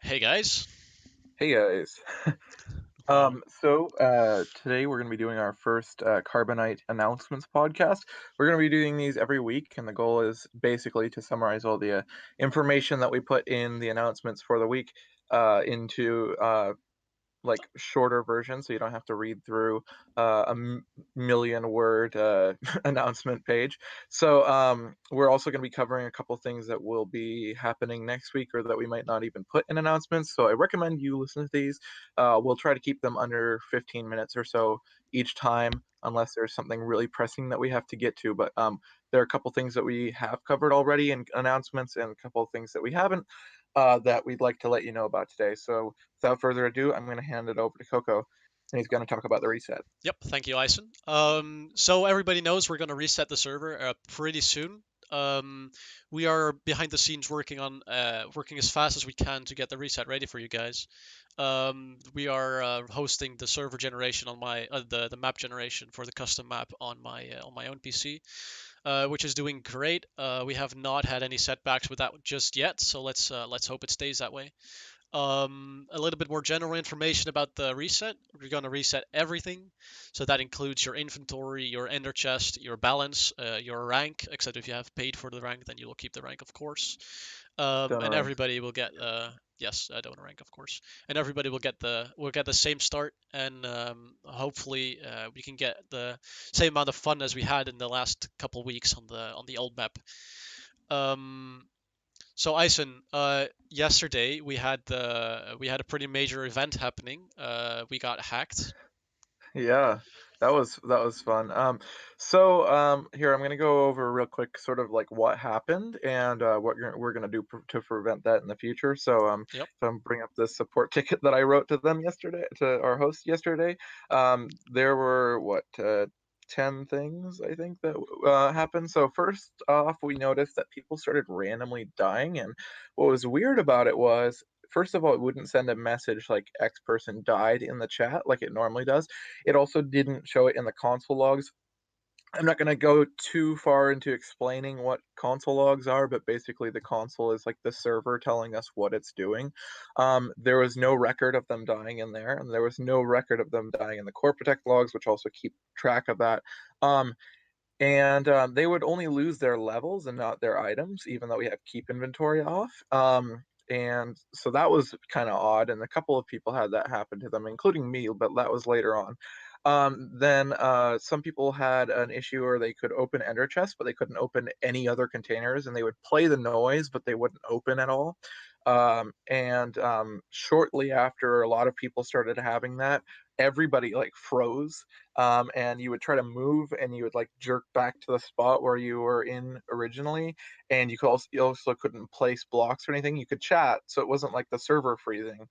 Hey guys. Hey guys. No problem. Today we're going to be doing our first Carbonite announcements podcast. We're going to be doing these every week, and the goal is basically to summarize all the information that we put in the announcements for the week into like shorter version, so you don't have to read through million word announcement page. We're also going to be covering a couple things that will be happening next week or that we might not even put in announcements. So I recommend you listen to these. We'll try to keep them under 15 minutes or so each time, unless there's something really pressing that we have to get to. But there are a couple things that we have covered already in announcements and a couple of things that we haven't that we'd like to let you know about today. So without further ado, I'm going to hand it over to Coco, and he's going to talk about the reset. Yep, thank you, Ison. So everybody knows we're gonna reset the server pretty soon. We are behind the scenes working as fast as we can to get the reset ready for you guys. We are hosting the server generation on the map generation for the custom map on my own PC, which is doing great. We have not had any setbacks with that just yet, so let's hope it stays that way. A little bit more general information about the reset. We're going to reset everything. So that includes your inventory, your ender chest, your balance, your rank, except if you have paid for the rank, then you will keep the rank, of course. Donor And rank. everybody will get yes, donor rank, of course. And everybody will get the same start, and hopefully we can get the same amount of fun as we had in the last couple weeks on the old map. Um, so Ison, yesterday we had a pretty major event happening. We got hacked. Yeah, that was fun. Here I'm gonna go over real quick, sort of like what happened and what we're gonna do to prevent that in the future. Yep. If I'm bring up this support ticket that I wrote to them yesterday, to our host yesterday, there were 10 things I think that happened. So first off, we noticed that people started randomly dying, and what was weird about it was, first of all, it wouldn't send a message like X person died in the chat like it normally does. It also didn't show it in the console logs. I'm not going to go too far into explaining what console logs are, but basically the console is like the server telling us what it's doing. There was no record of them dying in there, and there was no record of them dying in the Core Protect logs, which also keep track of that. Um, and they would only lose their levels and not their items, even though we have keep inventory off. And so that was kind of odd, and a couple of people had that happen to them, including me, but that was later on. Then some people had an issue where they could open ender chests, but they couldn't open any other containers, and they would play the noise, but they wouldn't open at all. And shortly after a lot of people started having that, everybody like froze, and you would try to move and you would like jerk back to the spot where you were in originally, and you also couldn't place blocks or anything. You could chat, so it wasn't like the server freezing,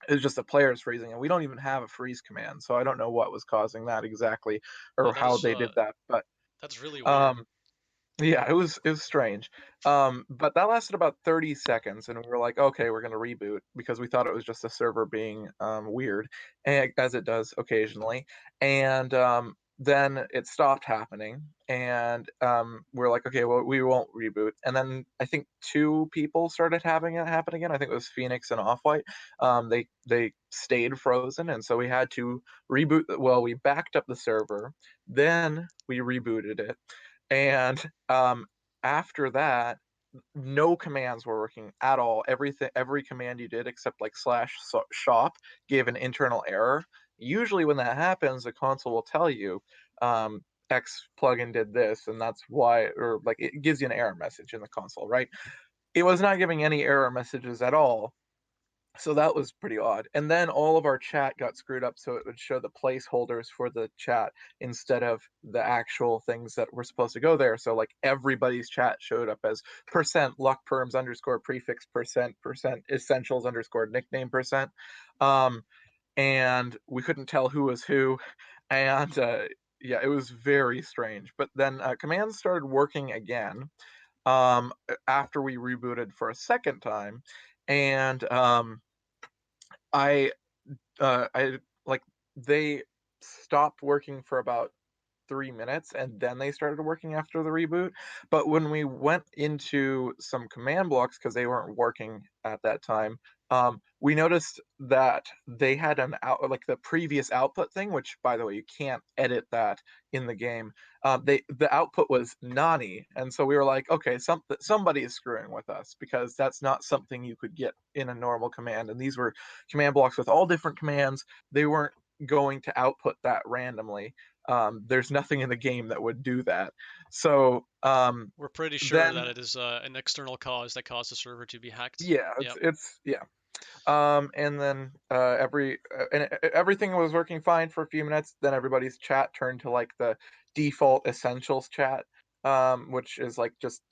it was just the players freezing, and we don't even have a freeze command, so I don't know what was causing that exactly Yeah, or how they did that. But that's really weird. um yeah, it was strange. But that lasted about 30 seconds, and we were like, okay, we're gonna reboot because we thought it was just a server being weird, and as it does occasionally. And then it stopped happening, and we're like, okay, well, we won't reboot. And then I think two people started having it happen again. I think it was Phoenix and Off White. They stayed frozen, and so we had to reboot. Well, we backed up the server, then we rebooted it, and after that, no commands were working at all. Every command you did except like shop gave an internal error. Usually, when that happens, the console will tell you um, X plugin did this, and that's why, or like it gives you an error message in the console, right? It was not giving any error messages at all, so that was pretty odd. And then all of our chat got screwed up, so it would show the placeholders for the chat instead of the actual things that were supposed to go there. So like everybody's chat showed up as percent luck perms underscore prefix percent essentials underscore nickname percent. Um, and we couldn't tell who was who. And yeah, it was very strange. But then commands started working again after we rebooted for a second time. And I I like they stopped working for about 3 minutes, and then they started working after the reboot. But when we went into some command blocks because they weren't working at that time, We noticed that they had an out like the previous output thing, which by the way, you can't edit that in the game. The output was Nani, and so we were like, okay, somebody is screwing with us because that's not something you could get in a normal command. And these were command blocks with all different commands. They weren't going to output that randomly. There's nothing in the game that would do that. So We're pretty sure then that it is an external cause that caused the server to be hacked. yeah, Yep. it's yeah. And then everything was working fine for a few minutes. Then everybody's chat turned to like the default essentials chat, which is like just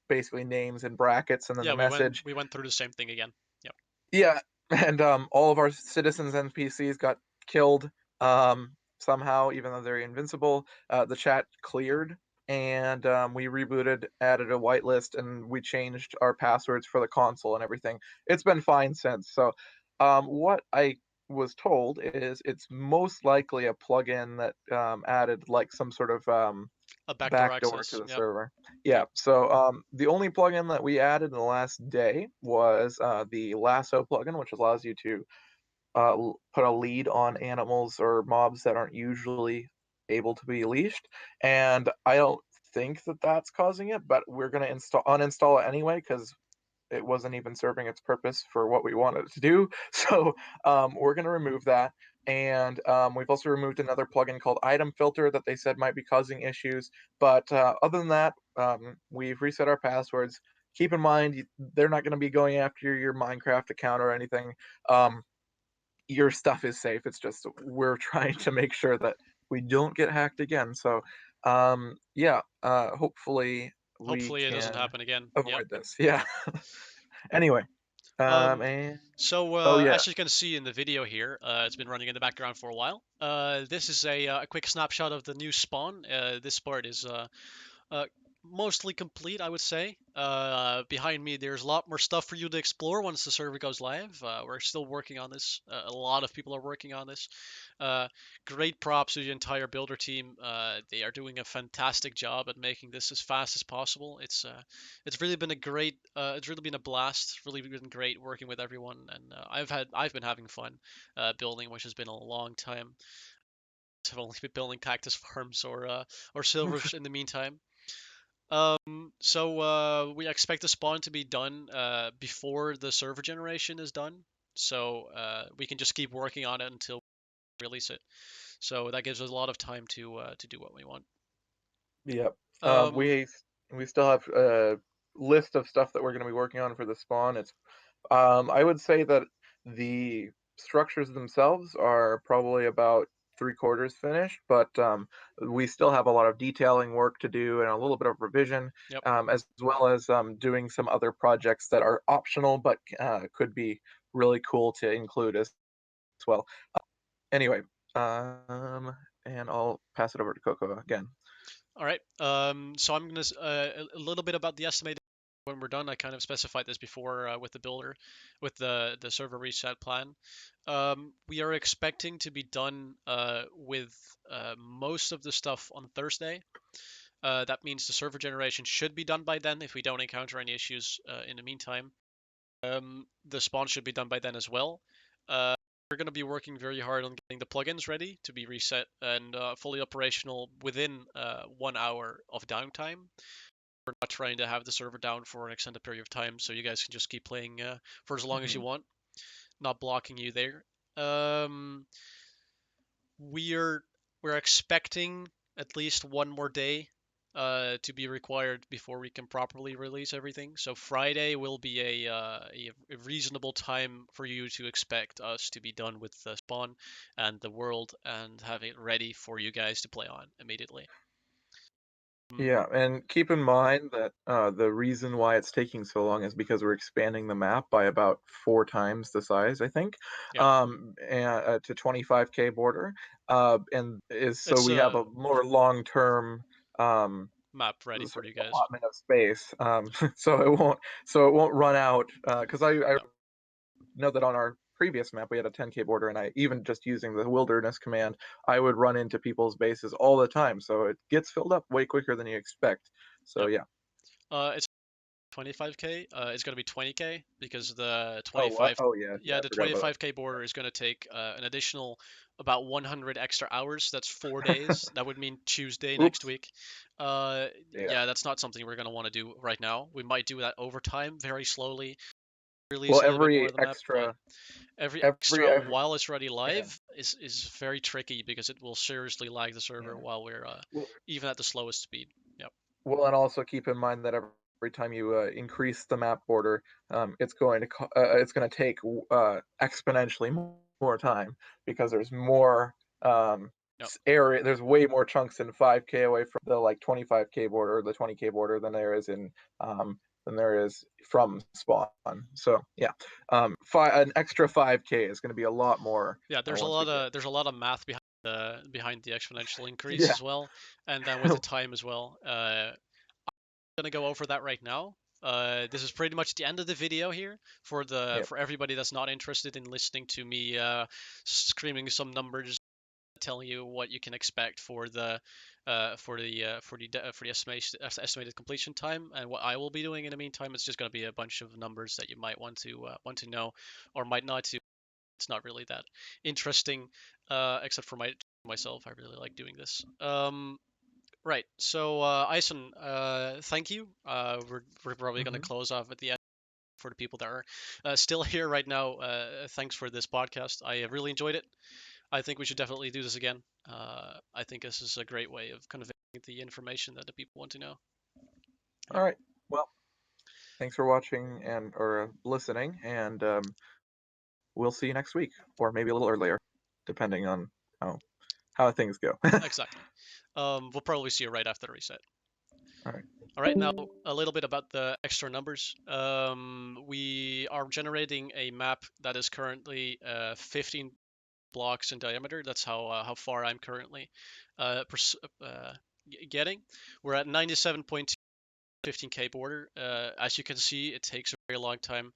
basically names and brackets and then Yeah, the message. we went through the same thing again. Yep. Yeah, and all of our citizens NPCs got killed somehow, even though they're invincible. The chat cleared, and we rebooted, added a whitelist, and we changed our passwords for the console and everything. It's been fine since. So, what I was told is it's most likely a plugin that added like some sort of A backdoor backdoor to access. the Yep. server. Yeah. Yep. So the only plugin that we added in the last day was the lasso plugin, which allows you to put a lead on animals or mobs that aren't usually able to be leashed. And I don't think that that's causing it, but we're going to uninstall it anyway because it wasn't even serving its purpose for what we wanted it to do. So we're going to remove that. And we've also removed another plugin called Item Filter that they said might be causing issues. But other than that, we've reset our passwords. Keep in mind, they're not going to be going after your Minecraft account or anything. Um, your stuff is safe. It's just we're trying to make sure that we don't get hacked again. So, yeah, hopefully we Hopefully it doesn't can happen again. Yep. avoid this. Yeah. Anyway, Um, and so oh yeah. as you can see in the video here, it's been running in the background for a while. This is a quick snapshot of the new spawn. This part is uh, mostly complete, I would say. Behind me, there's a lot more stuff for you to explore once the server goes live. We're still working on this. A lot of people are working on this. Uh, Great props to the entire builder team. They are doing a fantastic job at making this as fast as possible. It's really been a great. It's really been a blast. It's really been great working with everyone, and I've been having fun building, which has been a long time. I've only been building cactus farms or silvers in the meantime. So we expect the spawn to be done before the server generation is done. So we can just keep working on it until we release it. So that gives us a lot of time to do what we want. Yep. Um, We still have a list of stuff that we're going to be working on for the spawn. It's I would say that the structures themselves are probably about three-quarters finished, but we still have a lot of detailing work to do and a little bit of revision, yep. as well as doing some other projects that are optional but could be really cool to include as well. Anyway, and I'll pass it over to Coco again. All right. So I'm gonna a little bit about the estimated when we're done. I kind of specified this before with the builder, with the server reset plan. We are expecting to be done with most of the stuff on Thursday. That means the server generation should be done by then if we don't encounter any issues in the meantime. The spawn should be done by then as well. We're going to be working very hard on getting the plugins ready to be reset and fully operational within 1 hour of downtime. We're not trying to have the server down for an extended period of time, so you guys can just keep playing for as long as you Mhm. want, not blocking you there. Um, we're we're expecting at least one more day to be required before we can properly release everything. So Friday will be a reasonable time for you to expect us to be done with the spawn and the world and have it ready for you guys to play on immediately. Yeah, Mm, and keep in mind that the reason why it's taking so long is because we're expanding the map by about four times the size, I think, yep, to 25K border, and is so it's we have a a more long-term um, map ready for sort you of guys. allotment of space, so it won't run out. Because I Yep, know that on our previous map we had a 10K border, and I even just using the wilderness command, I would run into people's bases all the time, so it gets filled up way quicker than you expect. So yep. yeah. It's 25k is going to be 20k because the Oh, what? 25 Oh, yeah, yeah, yeah, I the forgot about 25k border is going to take an additional about 100 extra hours. That's 4 days. That would mean Tuesday that. next Oops. week. Yeah. Yeah, that's not something we're going to want to do right now. We might do that over time, very slowly, release Well, a little bit more every of the map, but extra, every every, extra every, while it's already yeah. live is very tricky because it will seriously lag the server Yeah. while we're Well, even at the slowest speed. Yep. well, and also keep in mind that every time you increase the map border, it's going to take exponentially more time because there's more Yep. area. There's way more chunks in 5K away from the like 25K border or the 20K border than there is from spawn. So yeah, an extra 5K is going to be a lot more Yeah, once we get. there's a lot of math behind the exponential increase Yeah. as well, and then with the time as well. I'm gonna go over that right now. This is pretty much the end of the video here Yep. for everybody that's not interested in listening to me screaming some numbers, telling you what you can expect for the estimated completion time, and what I will be doing in the meantime. It's just gonna be a bunch of numbers that you might want to know or might not to. It's not really that interesting, except for myself. I really like doing this. Right. So, Ison, thank you. We're probably going to Hmm. close off at the end for the people that are still here right now. Thanks for this podcast. I really enjoyed it. I think we should definitely do this again. I think this is a great way of conveying the information that the people want to know. All Yep. right. Well, thanks for watching and or listening, and we'll see you next week, or maybe a little earlier, depending on how how things go. All Exactly. We'll probably see you right after the reset. right. All right, now a little bit about the extra numbers. We are generating a map that is currently 15 blocks in diameter. That's how far I'm currently getting. We're at 97.2 15k border. As you can see, it takes a very long time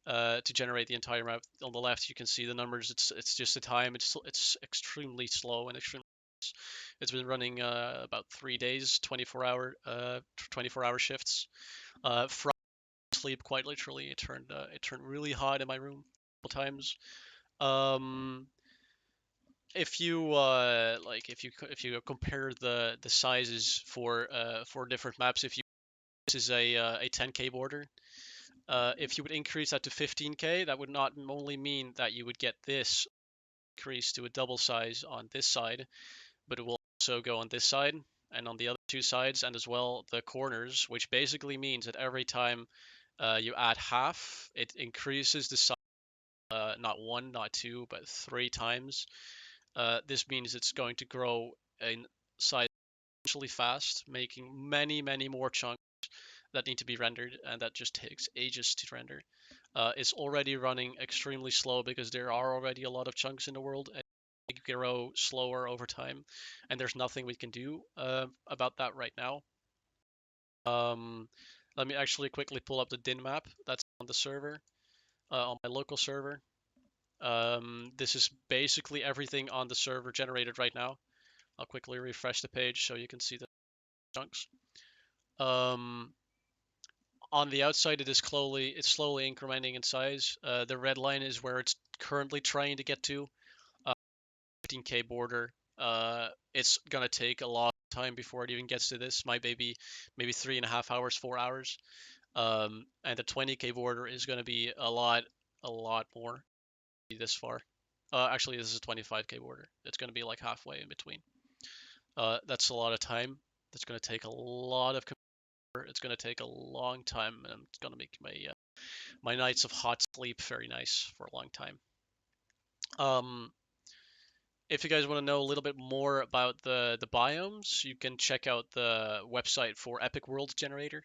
to generate the entire map. On the left, you can see the numbers. It's just the time. It's extremely slow and extremely. It's been running about 3 days, 24-hour shifts. From sleep, quite literally, it turned really hot in my room a couple times. Um, if you if you compare the sizes for different maps, if you this is a 10k border, if you would increase that to 15k, that would not only mean that you would get this increase to a double size on this side, but it will also go on this side and on the other two sides, and as well the corners, which basically means that every time you add half, it increases the size, not one, not two, but 3 times. This means it's going to grow in size exponentially fast, making many more chunks that need to be rendered, and that just takes ages to render. It's already running extremely slow because there are already a lot of chunks in the world, and they grow slower over time, and there's nothing we can do about that right now. Um, Let me actually quickly pull up the DIN map that's on the server, on my local server. This is basically everything on the server generated right now. I'll quickly refresh the page so you can see the chunks. Um, on the outside, it's slowly incrementing in size. The red line is where it's currently trying to get to. 15k border. It's gonna take a long time before it even gets to this. My baby, maybe 3.5 hours, 4 hours. And the 20k border is gonna be a lot more this far. Actually, this is a 25k border. It's gonna be like halfway in between. That's a lot of time. That's gonna take a lot of. It's gonna take a long time, and it's gonna make my nights of hot sleep very nice for a long time. Um, if you guys want to know a little bit more about the biomes, you can check out the website for Epic World Generator.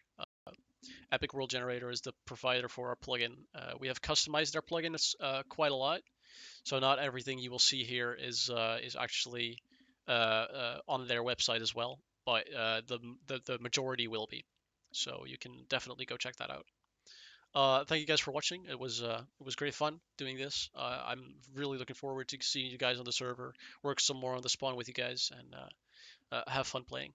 Epic World Generator is the provider for our plugin. We have customized our plugin quite a lot, so not everything you will see here is actually on their website as well, but the majority will be. So you can definitely go check that out. Thank you guys for watching. It was great fun doing this. I'm really looking forward to seeing you guys on the server, work some more on the spawn with you guys, and have fun playing.